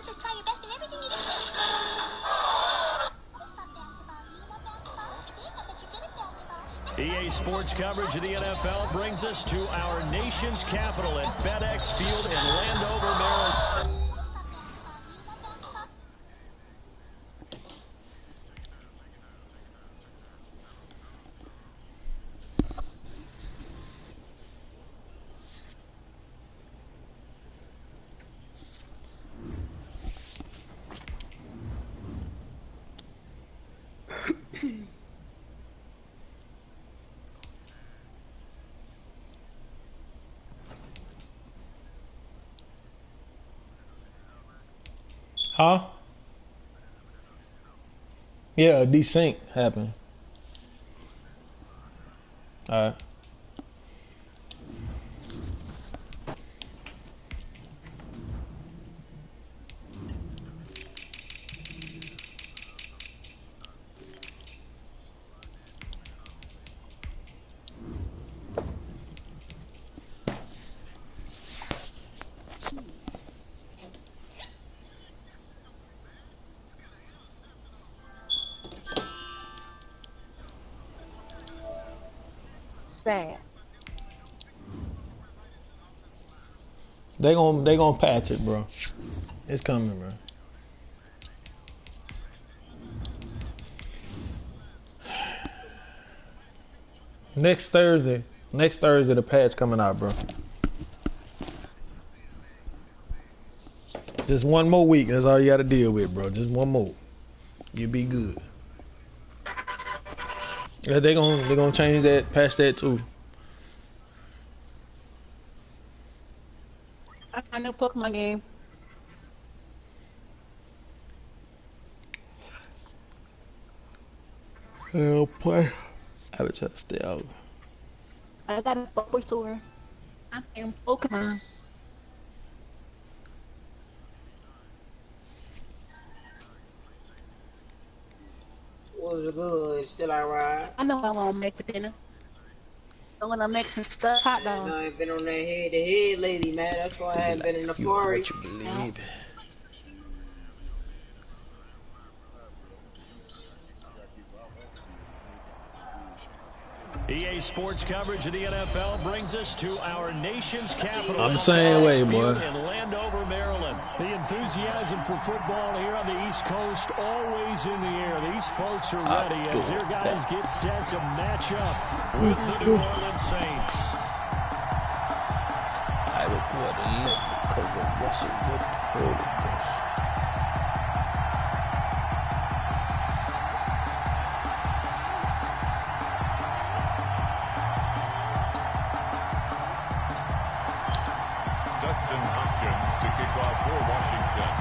just try your best in everything you do. EA Sports coverage of the NFL brings us to our nation's capital at FedEx Field in Landover, Maryland. Huh? Yeah, a desync happened. Alright. Sad. They gonna patch it, bro. It's coming, bro. Next Thursday, the patch coming out, bro. Just one more week. That's all you got to deal with, bro. Just one more. You'll be good. Yeah, they gonna change that, patch that too. I know Pokemon game. Hell, play. I would try to stay out. I got a Bulbasaur. I'm playing Pokemon. Was good? Still alright? I know I won't make for dinner. I want to make some stuff hot dogs. I ain't been on that head-to-head lately, man. That's why I haven't been in the party. What you believe. EA Sports coverage of the NFL brings us to our nation's capital. I'm the same way, boy. In Landover, Maryland. The enthusiasm for football here on the East Coast always in the air. These folks are ready as their guys get set to match up with the New Orleans Saints. I record a lip because of Russell with Holy Ghost. To kick off for Washington.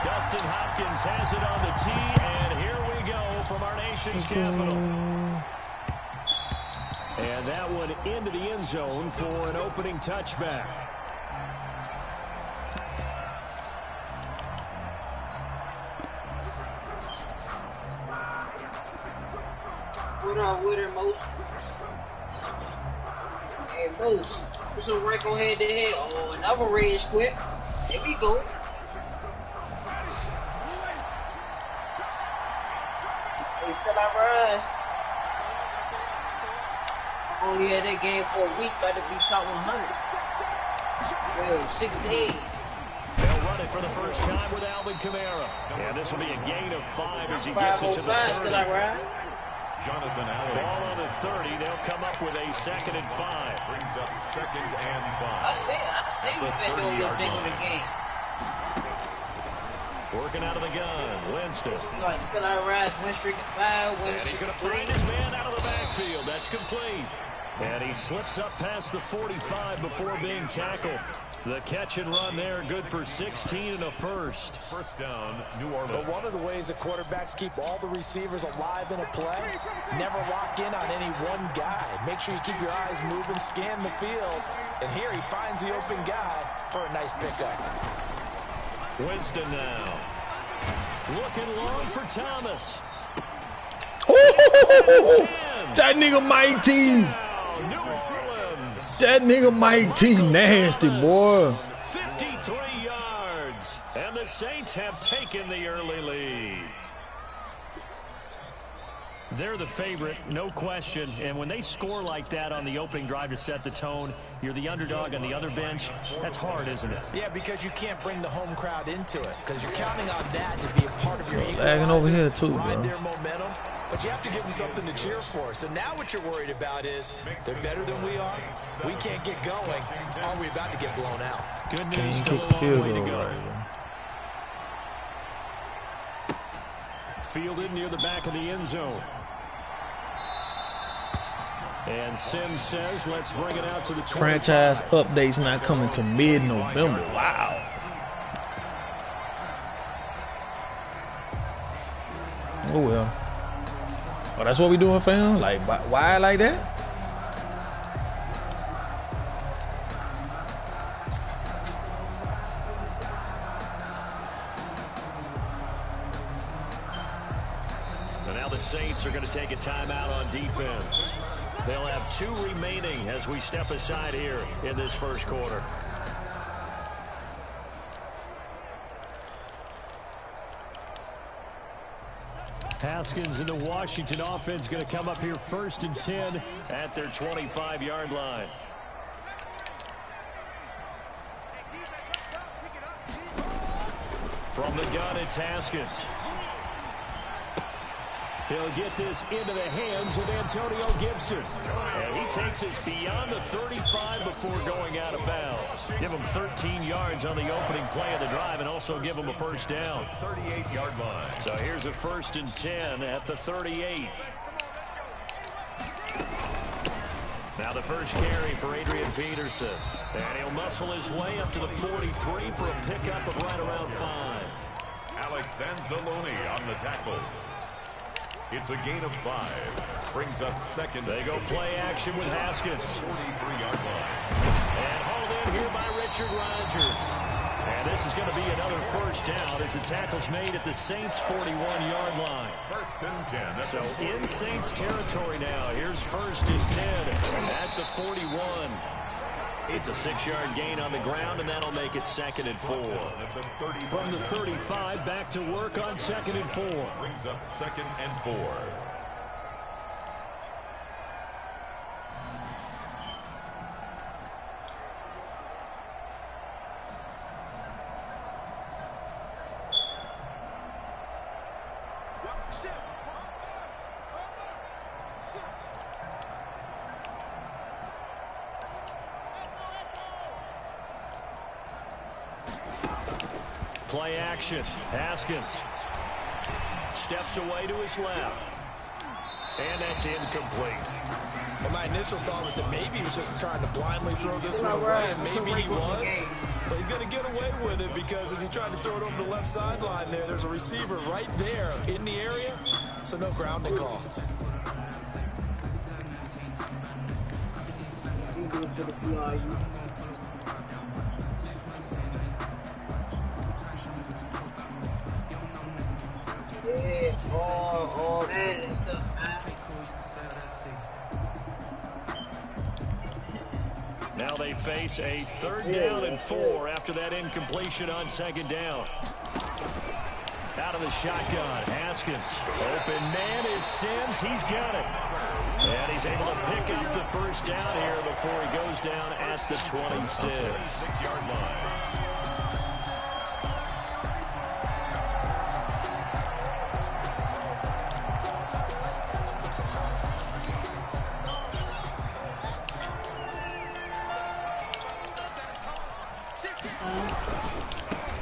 Dustin Hopkins has it on the tee, and here we go from our nation's capital. And that one into the end zone for an opening touchback. What up with her, Most? Hey, Most, put some rank on head-to-head. Oh, another rage quit. There we go. Hey, still alright. Only had that game for a week, about to be top 100. Well, 6 days. They'll run it for the first time with Alvin Kamara. And this will be a gain of 5 as he gets it to the 30. Still alright. Jonathan Allen. Ball on the 30. They'll come up with a 2nd and 5. Brings up 2nd and 5. I see you've been doing your thing in the game. Working out of the gun. Winston. You got still alright. Win streak at 5. Win And he's streak going at to 3. find his man out of the backfield. That's complete. And he slips up past the 45 before being tackled. The catch and run there, good for 16 and a first. First down, New Orleans. But one of the ways that quarterbacks keep all the receivers alive in a play, never lock in on any one guy. Make sure you keep your eyes moving, scan the field, and here he finds the open guy for a nice pickup. Winston now. Looking long for Thomas. 10. That nigga Mike T. New Orleans. That nigga Mike T nasty, boy. 53 yards. And the Saints have taken the early lead. They're the favorite, no question. And when they score like that on the opening drive to set the tone, you're the underdog on the other bench. That's hard, isn't it? Yeah, because you can't bring the home crowd into it. Because you're counting on that to be a part of your equalizer. Lagging over here too, ride bro. their momentum. But you have to give them something to cheer for. So now what you're worried about is they're better than we are. We can't get going. Are we about to get blown out? Good news, Can't still kick a long way to field goal go. right, bro. Fielded near the back of the end zone. And Sims says, let's bring it out to the 25. Franchise updates not coming to mid-November. Wow. Oh well. Oh, that's what we doing, fam? Like, why like that? And now the Saints are going to take a timeout on defense. They'll have 2 remaining as we step aside here in this first quarter. Haskins and the Washington offense going to come up here 1st and 10 at their 25-yard line. From the gun, it's Haskins. He'll get this into the hands of Antonio Gibson. And he takes us beyond the 35 before going out of bounds. Give him 13 yards on the opening play of the drive and also give him a first down. 38-yard line. So here's a 1st and 10 at the 38. Now the first carry for Adrian Peterson. And he'll muscle his way up to the 43 for a pickup of right around 5. Alex Anzalone on the tackle. It's a gain of 5. Brings up 2nd. They go play action with Haskins. 43-yard line. And hauled in here by Richard Rodgers. And this is going to be another first down as the tackle's made at the Saints' 41-yard line. 1st and 10. So in Saints territory now. Here's 1st and 10 at the 41. It's a 6-yard gain on the ground, and that'll make it 2nd and 4. From the 35, back to work on 2nd and 4. Brings up 2nd and 4. Play action. Haskins steps away to his left. And that's incomplete. Well, my initial thought was that maybe he was just trying to blindly throw this one away, and maybe he was. But he's going to get away with it because as he tried to throw it over the left sideline there's a receiver right there in the area, so no grounding call. Good for the CRU. Yeah, oh, man, and stuff, man. Now they face a 3rd down and 4 after that incompletion on 2nd down. Out of the shotgun, Haskins. Open man is Sims. He's got it. And he's able to pick up the first down here before he goes down at the 26. 6-yard line.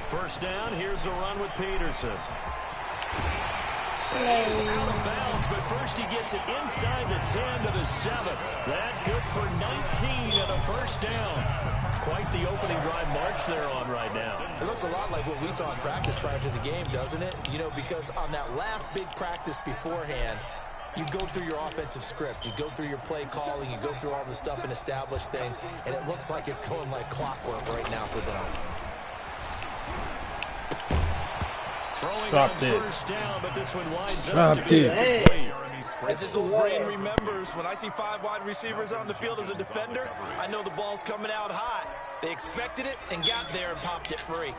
First down, here's a run with Peterson. And he's out of bounds, but first he gets it inside the 10 to the 7. That good for 19 and a first down. Quite the opening drive march they're on right now. It looks a lot like what we saw in practice prior to the game, doesn't it? You know, because on that last big practice beforehand, you go through your offensive script, you go through your play calling, you go through all the stuff and establish things, and it looks like it's going like clockwork right now for them. Throwing Dropped on it. first down, but this one winds up Dropped to be it. incomplete. As this old brain remembers, when I see 5 wide receivers on the field as a defender, I know the ball's coming out hot. They expected it and got there and popped it free.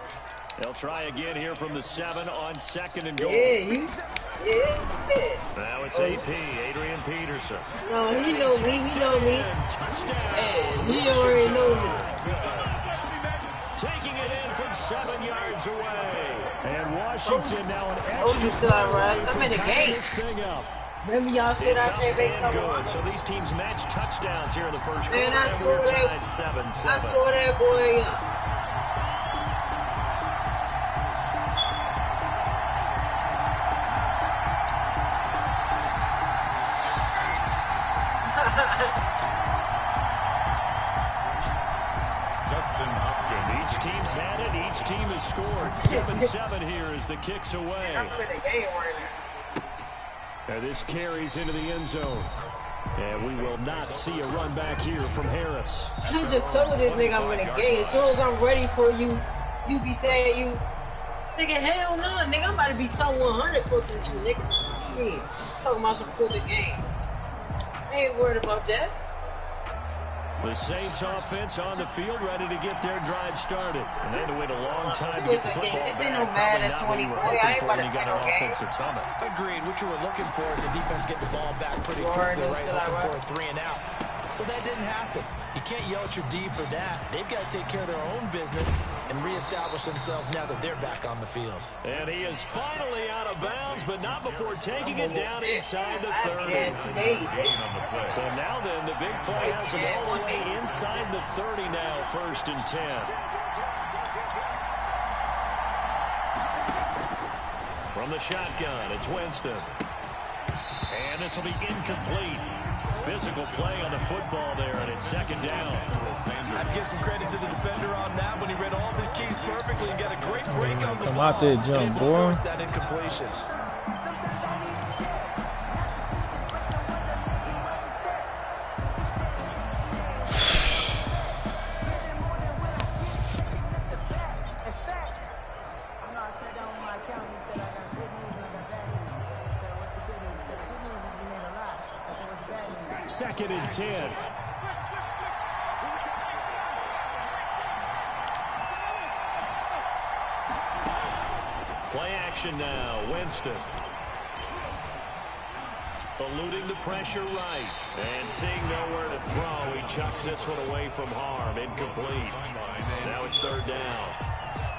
They'll try again here from the 7 on 2nd and goal. Yeah. Now it's AP, Adrian Peterson. No, he know me. He know me. Touchdown. Hey, he already know me. Taking it in from 7 yards away. And Washington now an extra start, right? I'm in the game. This thing up. Remember y'all said I can't make come on? So these teams match touchdowns here in the first quarter. Man, I tore that boy up. Each team's had it. Each team has scored. 7-7 here as the kick's away. I'm in the game right now. And this carries into the end zone. And we will not see a run back here from Harris. I just told this nigga I'm in the game. As soon as I'm ready for you, you be saying you. Nigga, hell no, nigga. I'm about to be top 100 fucking with you, nigga. Talking about some for the game. I ain't worried about that. The Saints offense on the field, ready to get their drive started. And they had to wait a long time to get the football back. This ain't no Madden 24. I ain't about to play no game. Agreed. What you were looking for is the defense getting the ball back pretty quickly, right? Looking for a 3 and out. So that didn't happen. You can't yell at your D for that. They've got to take care of their own business and reestablish themselves now that they're back on the field. And he is finally out of bounds, but not before taking it down inside the 30. So now then, the big play has him all the way inside the 30 now, 1st and 10. From the shotgun, it's Winston. And this will be incomplete. Physical play on the football there, and it's 2nd down. I'd give some credit to the defender on that when he read all of his keys perfectly and got a great break on the ball. Come out there, jump, boy. That incompletion. Second and 10. Play action now. Winston. Eluding the pressure right. And seeing nowhere to throw, he chucks this one away from harm. Incomplete. Now it's 3rd down.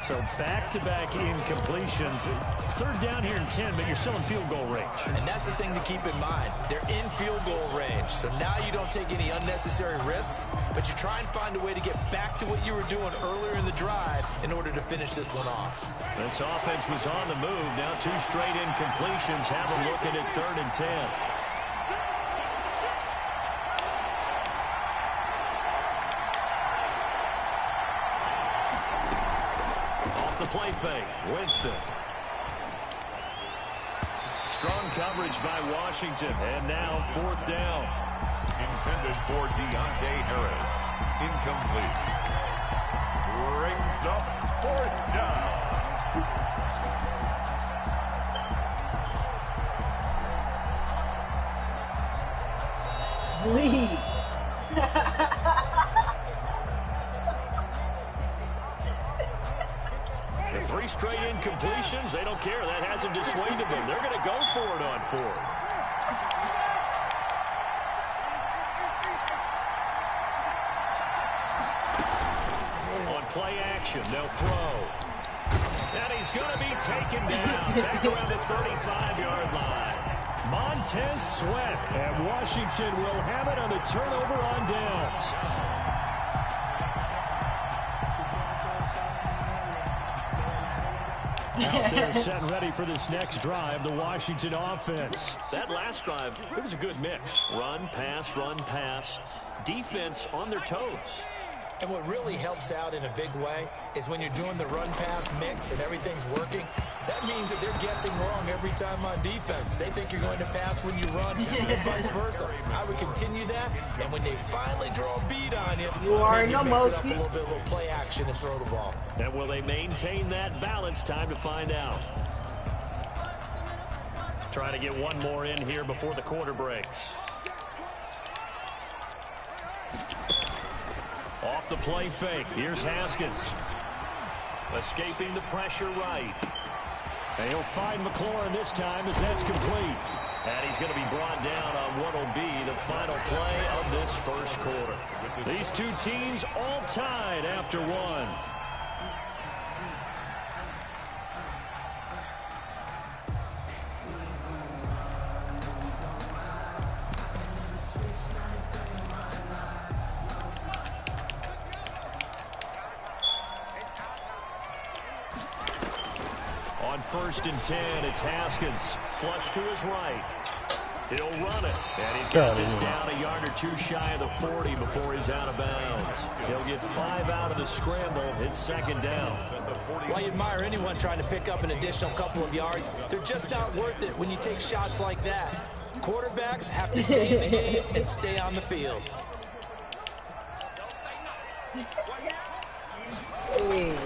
So back-to-back incompletions. 3rd down here in 10, but you're still in field goal range. And that's the thing to keep in mind. They're in field goal range. So now you don't take any unnecessary risks, but you try and find a way to get back to what you were doing earlier in the drive in order to finish this one off. This offense was on the move. Now 2 straight incompletions have them looking at 3rd and 10. Play fake. Winston. Strong coverage by Washington. And now 4th down. Intended for Deontay Harris. Incomplete. Brings up 4th down. Lead. The 3 straight incompletions, they don't care. That hasn't dissuaded them. They're going to go for it on 4th. On play action, they'll throw. And he's going to be taken down back around the 35-yard line. Montez Sweat, and Washington will have it on the turnover on downs. Out there set and ready for this next drive, the Washington offense. That last drive, it was a good mix. Run, pass, defense on their toes. And what really helps out in a big way is when you're doing the run-pass mix and everything's working, that means that they're guessing wrong every time on defense. They think you're going to pass when you run and vice versa. I would continue that, and when they finally draw a beat on you, maybe mix it up a little play action and throw the ball. And will they maintain that balance? Time to find out. Trying to get one more in here before the quarter breaks. Off the play fake. Here's Haskins. Escaping the pressure right. And he'll find McLaurin this time as that's complete. And he's going to be brought down on what will be the final play of this first quarter. These two teams all tied after one. On 1st and 10, it's Haskins. Flush to his right. He'll run it. And he's got this down a yard or two shy of the 40 before he's out of bounds. He'll get 5 out of the scramble. It's second down. Well, I admire anyone trying to pick up an additional couple of yards. They're just not worth it when you take shots like that. Quarterbacks have to stay in the game and stay on the field. Hey.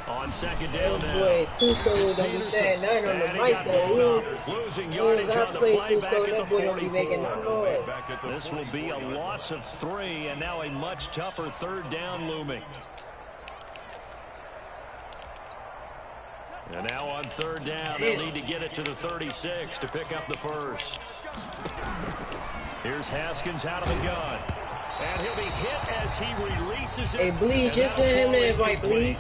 On second down now. Boy, too cold. Don't be saying nothing on the mic though. Losing yardage on the play back at the 44. No This will be a loss of 3, and now a much tougher third down looming. And now on third down, they'll need to get it to the 36 to pick up the first. Here's Haskins out of the gun. And he'll be hit as he releases it. Hey, Bleed, just send him the invite, Bleed.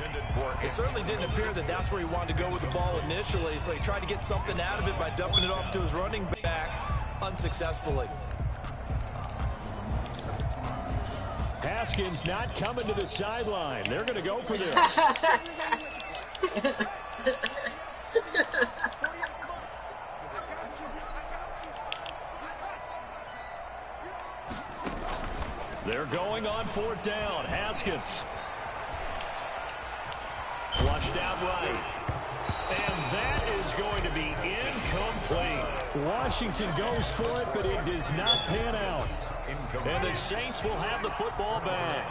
It certainly didn't appear that that's where he wanted to go with the ball initially, so he tried to get something out of it by dumping it off to his running back unsuccessfully. Haskins not coming to the sideline. They're going to go for this. They're going on 4th down. Haskins. Flushed out right. And that is going to be incomplete. Washington goes for it, but it does not pan out. And the Saints will have the football back.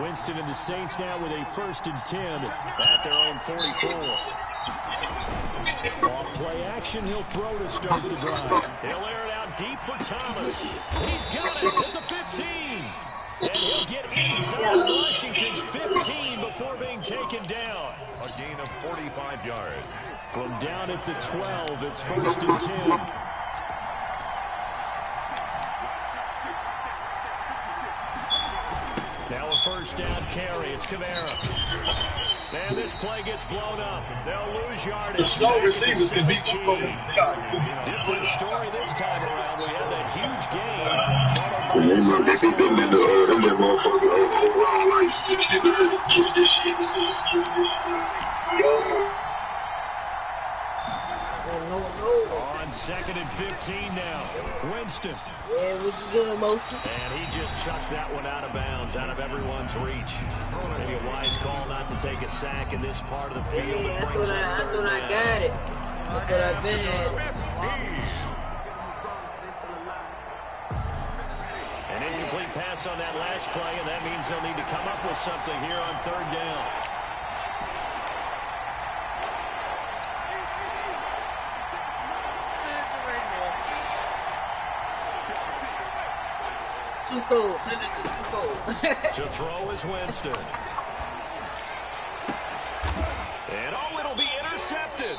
Winston and the Saints now with a 1st and 10 at their own 44. Off play action, he'll throw to start the drive. He'll air it out deep for Thomas. He's got it at the 15. And he'll get inside Washington's 15 before being taken down. A gain of 45 yards. From down at the 12, it's 1st and 10. Now a 1st down carry. It's Kamara. And this play gets blown up. They'll lose yardage. The slow receivers can beat you. Different story this time around. We had that huge game. That motherfucker overall like 60 On 2nd and 15 now. Winston. Yeah, what you doing, Mostly? And he just chucked that one out of bounds, out of everyone's reach. Maybe a wise call not to take a sack in this part of the field. Yeah, I thought I got it. I thought I been had it. An incomplete pass on that last play, and that means they'll need to come up with something here on 3rd down. Too cold. Too cold. To throw is Winston. And oh, it'll be intercepted.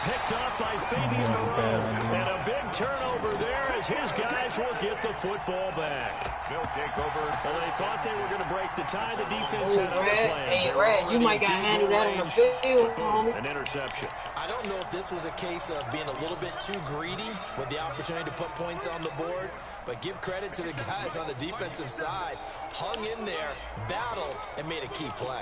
Picked up by Fabian Moreau. And a big turnover there as his guys will get the football back. They'll take over. Well, they thought they were going to break the tie. The defense had other plans. Hey, Red, you might got handled that on the field, homie. An interception. I don't know if this was a case of being a little bit too greedy with the opportunity to put points on the board, but give credit to the guys on the defensive side. Hung in there, battled, and made a key play.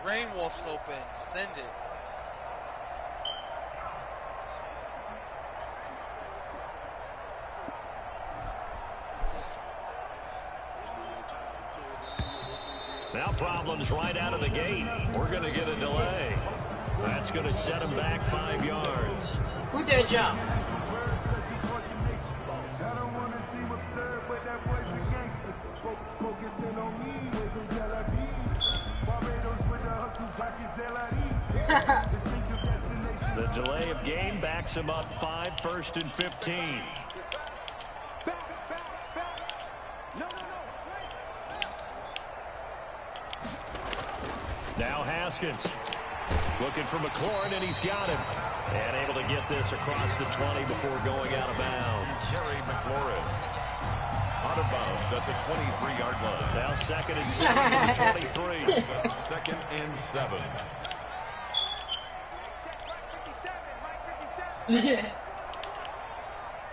Rain Wolf's open. Send it. Now problems right out of the gate. We're going to get a delay. That's going to set him back 5 yards. Who that jump? The delay of game backs him up 5, 1st and 15. Now Haskins looking for McLaurin, and he's got him. And able to get this across the 20 before going out of bounds. Terry McLaurin out of bounds at the 23-yard line. Now 2nd and 7 from the 23. 2nd and 7.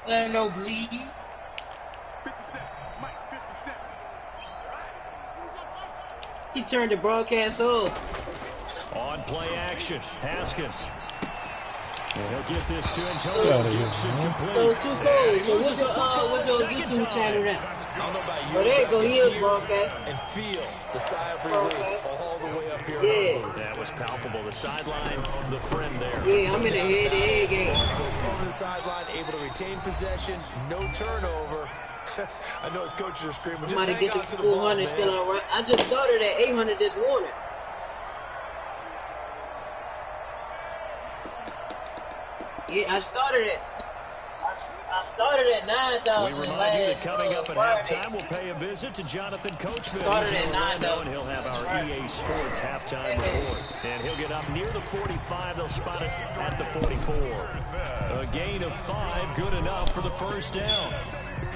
Let him know, bleed. 57, Mike, 57. He turned the broadcast off. On play action, Haskins. And he'll get this to Antonio Gibson complete. So too cold. So what's your YouTube channel now? I don't know about you, Oh, there you go. but I He can is hear broadcast. and feel the sigh of relief all the way up here. Yeah. That was palpable. The sideline, the friend there. Yeah, I'm in a head-to-head game. Goes on the sideline, able to retain possession, no turnover. I know his coaches are screaming. Just Somebody hang get on the to the ball, 400 man. still all right. I just started at 800 this morning. Yeah, I started at 9,000 We remind you that last coming up at Friday. halftime, we'll pay a visit to Jonathan Coachville. Started He's in at 9, Orlando, though. and he'll have our Right. EA Sports halftime report. And he'll get up near the 45. They'll spot it at the 44. A gain of 5, good enough for the first down.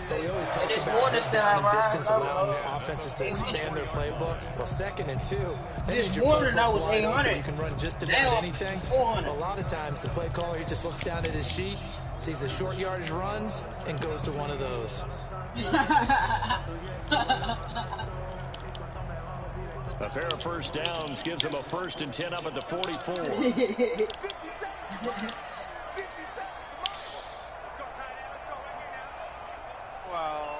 They always talk This about morning down still and I distance ride, allowing offenses to expand their playbook. Well, 2nd and 2. That This means your morning I playbook's was wide open. 800. You can run just about Now, anything. 400. A lot of times the play caller, he just looks down at his sheet, sees the short yardage runs, and goes to one of those. A pair of first downs gives him a 1st and 10 up at the 44. Wow.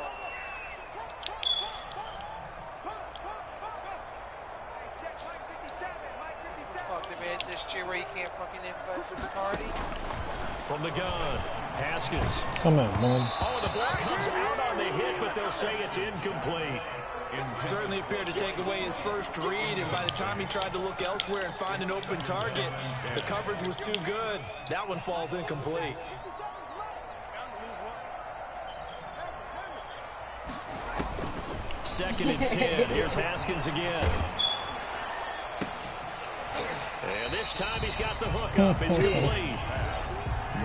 Fuck, they made this year where you can't fucking invite to the party. From the gun, Haskins. Come on, man. Oh, the ball comes out on the hit, but they'll say it's incomplete. Certainly appeared to take away his first read, and by the time he tried to look elsewhere and find an open target, the coverage was too good. That one falls incomplete. Second and 10. Here's Haskins again. And this time he's got the hook up. It's complete.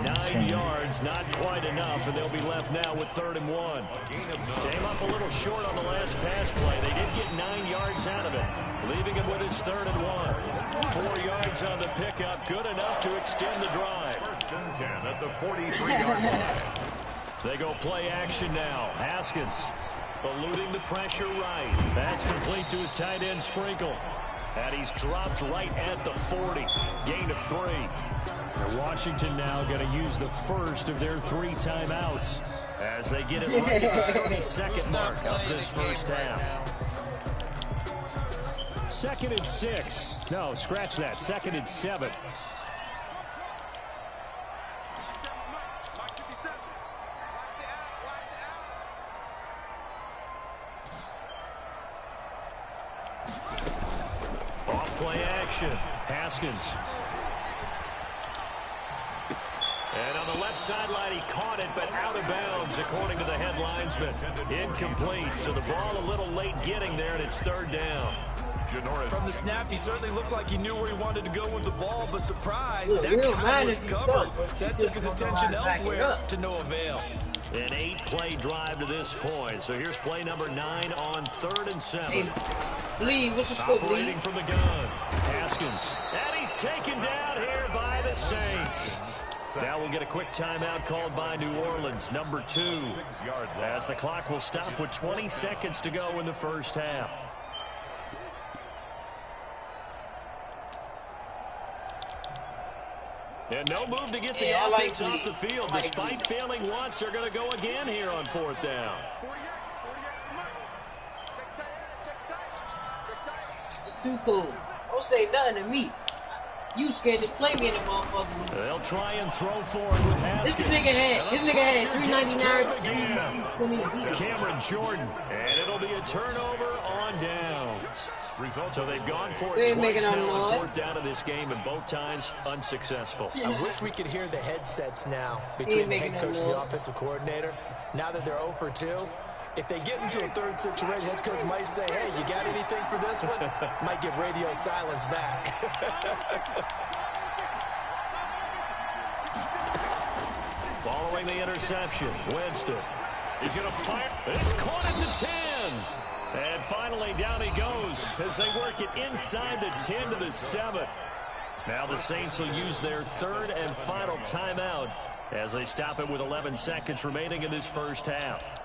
9 yards, not quite enough, and they'll be left now with 3rd and 1. Came up a little short on the last pass play. They did get 9 yards out of it, leaving him with his 3rd and 1. 4 yards on the pickup, good enough to extend the drive. 1st and 10 at the 43-yard line. They go play action now. Haskins eluding the pressure right. That's complete to his tight end Sprinkle. And he's dropped right at the 40. Gain of 3. Washington now going to use the first of their 3 timeouts as they get it right at the 30-second mark of this first half. 2nd and 6. No, scratch that. 2nd and 7. Off play action. Haskins. And on the left sideline, he caught it, but out of bounds, according to the head linesman. Incomplete, so the ball a little late getting there, and it's 3rd down. From the snap, he certainly looked like he knew where he wanted to go with the ball, but surprise, that real guy man was if you covered. suck, but That you took his just don't know attention how to back it elsewhere up. to no avail. An 8-play drive to this point. So here's play number 9 on 3rd and 7. Hey, Bleed, what's the score, Operating Bleed? from the gun, Haskins. And he's taken down here by the Saints. Now we'll get a quick timeout called by New Orleans, number 2. As the clock will stop with 20 seconds to go in the first half. And no move to get the offense off the field. Despite failing once, they're going to go again here on 4th down. Too cool. Don't say nothing to me. You scared to play me in the motherfucker. They'll try and throw forward with Haskins. This nigga had 399. Cameron Jordan. And it'll it'll be a turnover on downs. So they've gone for We're it twice making now a on noise. fourth down of this game, and both times unsuccessful. I wish we could hear the headsets now between the head coach and the offensive coordinator. Now that they're 0 for 2, if they get into a third situation, head coach might say, hey, you got anything for this one? Might get radio silence back. Following the interception, Winston. He's going to fire. It's caught at the 10. And finally, down he goes as they work it inside the 10 to the 7. Now the Saints will use their third and final timeout as they stop it with 11 seconds remaining in this first half.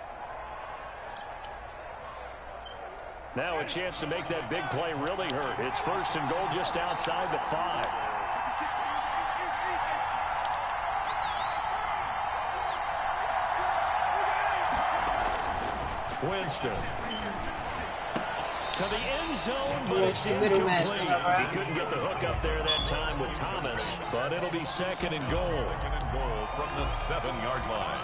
Now a chance to make that big play really hurt. It's first and goal just outside the 5. Winston. To the end zone, but it's incomplete. He couldn't get the hook up there that time with Thomas, but it'll be second and goal. Second and goal from the 7-yard line.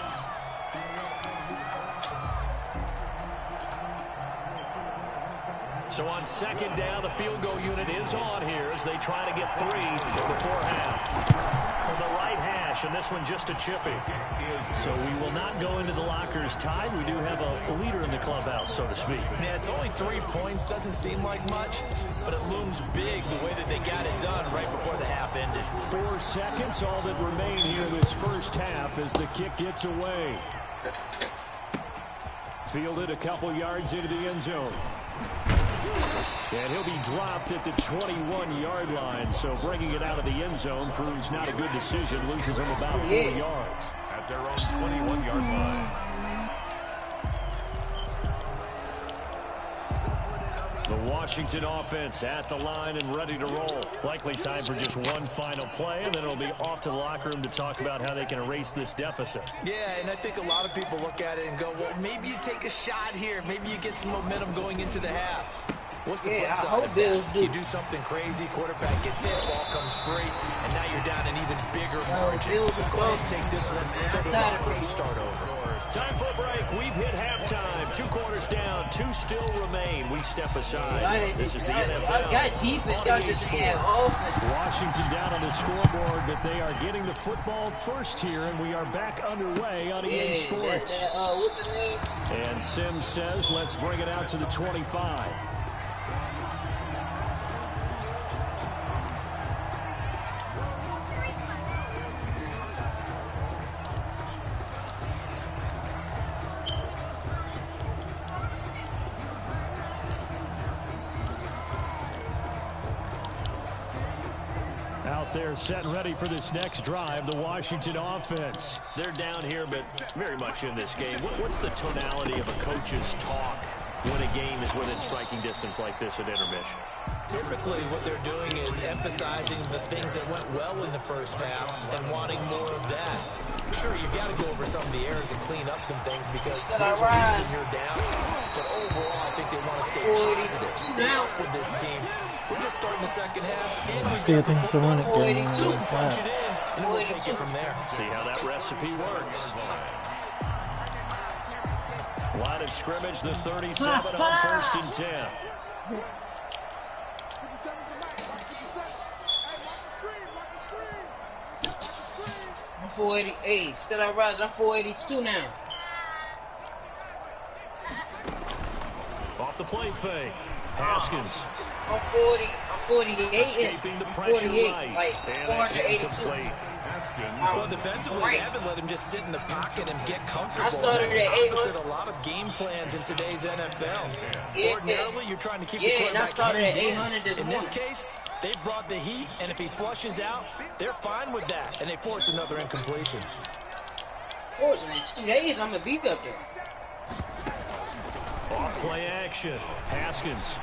So on second down, the field goal unit is on here as they try to get 3 before half. From the right hash, and this one just a chipping. So we will not go into the lockers tied. We do have a leader in the clubhouse, so to speak. Yeah, it's only 3 points. Doesn't seem like much, but it looms big the way that they got it done right before the half ended. 4 seconds, all that remain here in this first half as the kick gets away. Fielded a couple yards into the end zone. And he'll be dropped at the 21-yard line, so bringing it out of the end zone proves not a good decision. Loses him about 4 yards. At their own 21-yard line. The Washington offense at the line and ready to roll. Likely time for just one final play, and then it'll be off to the locker room to talk about how they can erase this deficit. Yeah, and I think a lot of people look at it and go, well, maybe you take a shot here. Maybe you get some momentum going into the half. What's the flip side of that? You do something crazy, quarterback gets hit, ball comes free, and now you're down an even bigger margin. Go ahead and take this one, go to the locker room, start over. Time for a break. We've hit halftime. 2 quarters down, 2 still remain. We step aside. This is the NFL. I got defense. Y'all just had offense. Washington down on the scoreboard, but they are getting the football first here, and we are back underway on EA Sports. What's his name? And Sims says, let's bring it out to the 25. They're set and ready for this next drive, the Washington offense. They're down here, but very much in this game. What's the tonality of a coach's talk when a game is within striking distance like this at intermission? Typically, what they're doing is emphasizing the things that went well in the first half and wanting more of that. Sure, you've got to go over some of the errors and clean up some things because there's a reason you're down. But overall, I think they want to stay positive. Stay up with this team. We're just starting the second half, and we still think it's a run it. punch it in, and we'll take it from there. See how that recipe works. Line of scrimmage, the 37 on 1st and 10. I'm 488. Still I rise. I'm 482 now. Off the play fake. Haskins. I'm 40. I'm 48. Escaping the pressure 48. right. Like And that's 482. incomplete. Well, defensively, they haven't let him just sit in the pocket and get comfortable. I started That's at opposite a lot of game plans in today's NFL. Yeah, Ordinarily, you're trying to keep the and I quarterback started at hemmed 800 this in. In this morning. case, they brought the heat, and if he flushes out, they're fine with that, and they force another incompletion. Of course, in 2 days, I'm going to be up there. Off play action. Haskins.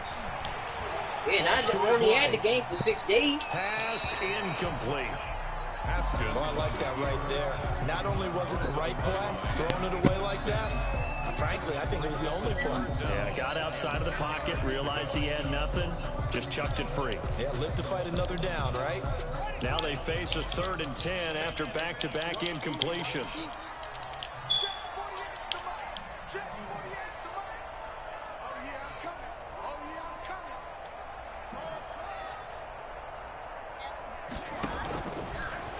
Yeah, and I only had the game for 6 days. Pass incomplete. Haskins. Well, I like that right there. Not only was it the right play, throwing it away like that, frankly, I think it was the only play. Yeah, got outside of the pocket, realized he had nothing, just chucked it free. Yeah, live to fight another down, right? Now they face a 3rd and 10 after back-to-back incompletions.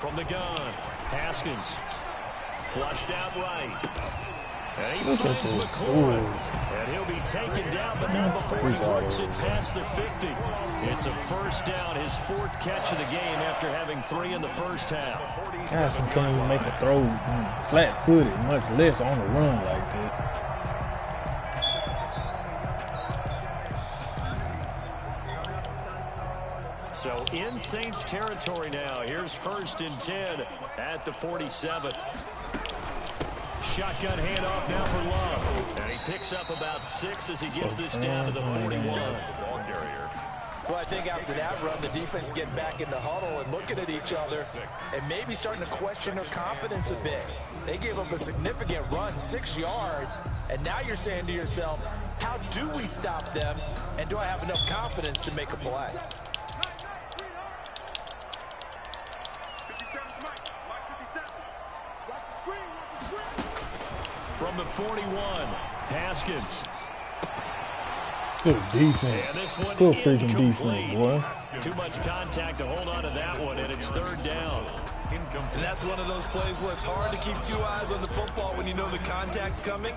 From the gun, Haskins. Flushed out right. And he finds McLaurin. And he'll be taken down, but not before he works it past the 50. It's a first down, his 4th catch of the game after having 3 in the first half. Carson can't even make a throw flat-footed, much less on the run like that. So in Saints territory now. Here's 1st and 10 at the 47. Shotgun handoff now for Love. And he picks up about 6 as he gets this down to the 41. Ball carrier. Well, I think after that run, the defense is getting back in the huddle and looking at each other and maybe starting to question their confidence a bit. They gave up a significant run, 6 yards, and now you're saying to yourself, how do we stop them, and do I have enough confidence to make a play? From the 41, Haskins. Good defense. Good freaking defense, boy. Too much contact to hold on to that one, and it's 3rd down. And that's one of those plays where it's hard to keep 2 eyes on the football when you know the contact's coming,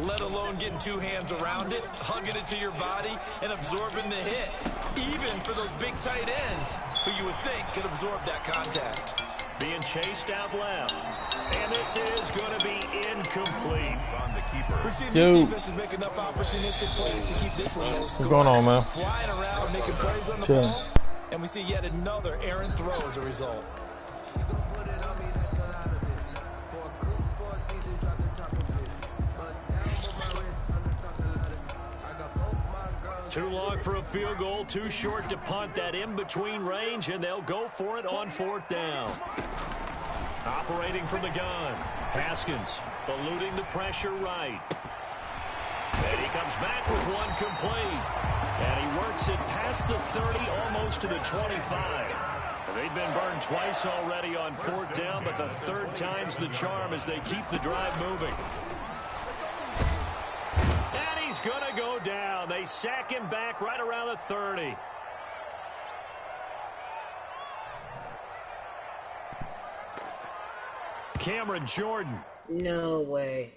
let alone getting 2 hands around it, hugging it to your body, and absorbing the hit, even for those big tight ends who you would think could absorb that contact. Being chased out left. And this is going to be incomplete. On the keeper. We've seen these defenses make enough opportunistic plays to keep this one low scoring. What's going on, man? Flying around, making plays on the ball, and we see yet another errant throw as a result. Too long for a field goal, too short to punt. That in-between range, and they'll go for it on 4th down. Operating from the gun, Haskins eluding the pressure right. And he comes back with one complete. And he works it past the 30, almost to the 25. They've been burned twice already on 4th down, but the 3rd time's the charm as they keep the drive moving. And he's going to go down. They sack him back right around the 30. Cameron Jordan. No way.